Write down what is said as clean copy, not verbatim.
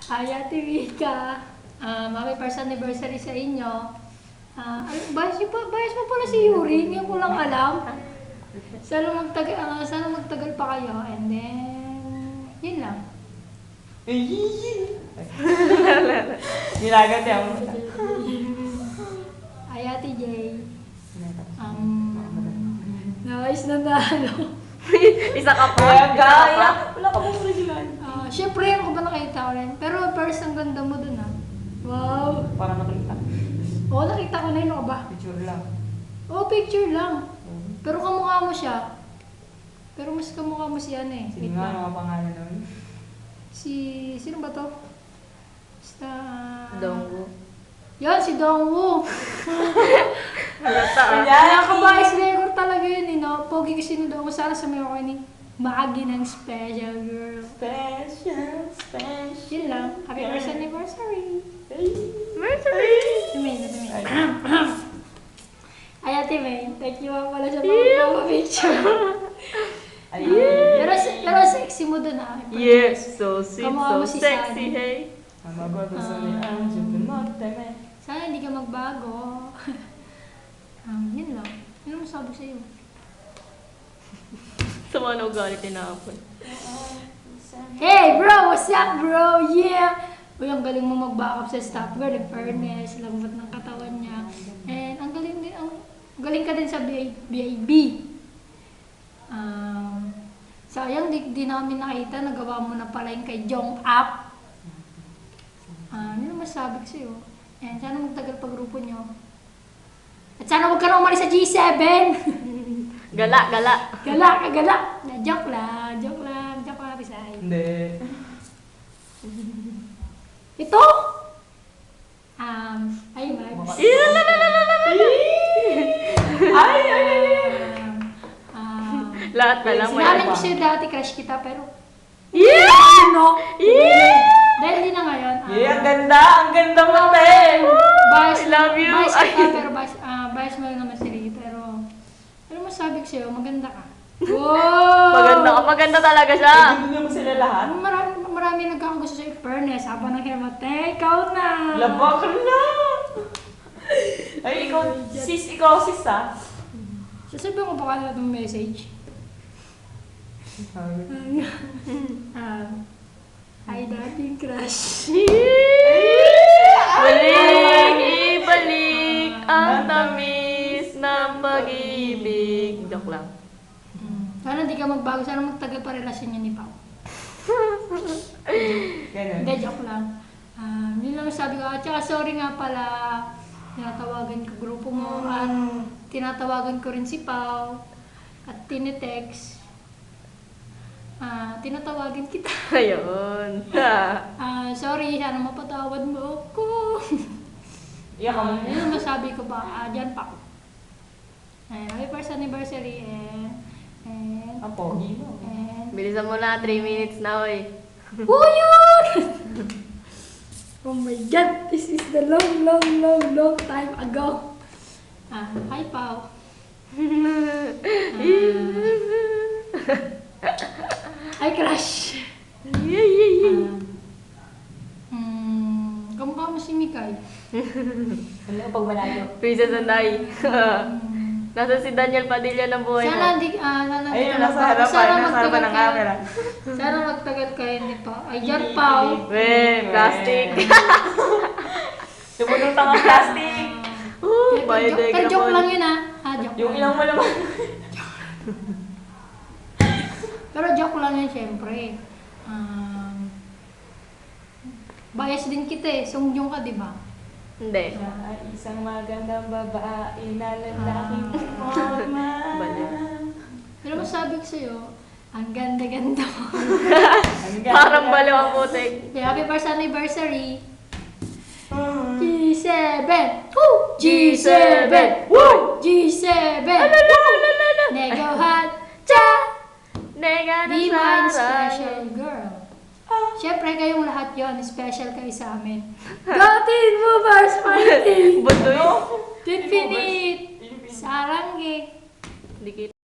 Ay, Ate Vika, happy first anniversary sa inyo. Bias mo pala si Yuri, hindi ko lang alam. Sana magtagal pa kayo, and then, yun lang. Nilagat yan. Ay, Ate Jay, nice na ano. Isa ka pa. Kaya gaya. Wala ka mong original. Siyempre, ako ba nakita ko rin? Pero first, ang ganda mo dun Wow! Para nakita. Oo, nakita ko na yun, ako ba? Picture lang. Oo, picture lang. Pero kamukha mo siya. Pero mas kamukha mo si ano eh. Sige Wait nga, lang. mga pangalan nun. Sino ba to? Basta... Donggu. Yan, si Dongwoo. Halata ah. Nakakabayas record talaga yun, Pogi kasi ni Dongwoo. Sana sa may ako ni Maagi ng Special Girl. Special. Yun lang. Happy first anniversary. Mercury! Tumayin. Ay, Ate May, thank you pala sa mga picture. Ayun. Pero sexy mo dun Yes, so sweet, Kamukha mo so si sexy, Sunny. hey. Amagoto sa ni Anjo, pinoteme. Sana hindi ka magbago. Yun lang. Yun ang masabi sa'yo. Sa mga naugali tinapon. Hey bro! What's up bro? Yeah! Uy, ang galing mo mag-backup sa staff girl. In fairness, lambot ng katawan niya. And ang galing ka din sa BIB. Sayang, di namin nakita. Nagawa mo na pala yung kay Jong Up. Ano masabi ko sa'yo? And sana magtagal pa grupo nyo. At sana huwag ka na umalis sa G7! Gala. Gala! Joke lang, Pisay. Hindi. Ito? Ay, Max. Lahat na lang may Sinabi ko iba. sa'yo dati, crush kita, pero... Yeah! Ano? Yeah! Dahil hindi na ngayon. Yeah, ang ganda! Ang ganda mo, te! Bias, I love you. Bias kita, pero bias mo rin naman si Lee, pero... Pero masabi ko sa'yo, maganda ka. Wow! Maganda talaga siya. Hindi mo sila lahat? Marami nagkakagusto sa'yo, fairness. Habang nag-hermate, ikaw na! Labak na! Ay, ikaw sis ah. Sasabihin ko pa ka ng message. Ay, dating crush. Ibalik ang tamis ng pag-ibig. Joke lang. Sana hindi ka magbago. Sana magtagal pa relasyon niya ni Pao. Ganun. Hindi, joke lang. Yun lang sabi ko. At saka sorry nga pala. Tinatawagan ko grupo mo. At tinatawagan ko rin si Pao. At tinitext. Tinatawagan kita. Ayun. Sorry, sana mapatawad mo ako. Iyak ka mo. Yun ang masabi ko pa. Diyan pa. Happy first anniversary and Ang pogi mo. Bilisan mo na, 3 minutes na, oy. yun! Oh my God! This is the long time ago. Hi, Pao. Hi, crush. Kamukha mo si Mikay. Wala, pag malayo. Princess Anday. Nasa si Daniel Padilla ng buhay mo. Sana Ayun, nasa harapan ng camera. Sana magtagal kayo nito. Ayan, Pao. Weh, plastic. Tumunog ang plastic. Pero joke lang yun joke Yung lang. ilang mo naman. Pero joke lang yun, syempre. Bias din kita Sungjong ka, di ba? Hindi. Siya ay isang magandang babae na lalaking forma. Balik. Pero masabi ko sa'yo, ang ganda-ganda mo. Parang baliw ang putik. Happy first anniversary. G7! Woo! G7! Woo! G7! Nego hot cha! Nega Be mine special girl. Siyempre kayong lahat yon special kayo sa amin. Gotin Movers Fighting! Buto yun. Infinite! Sarangge! Dikit.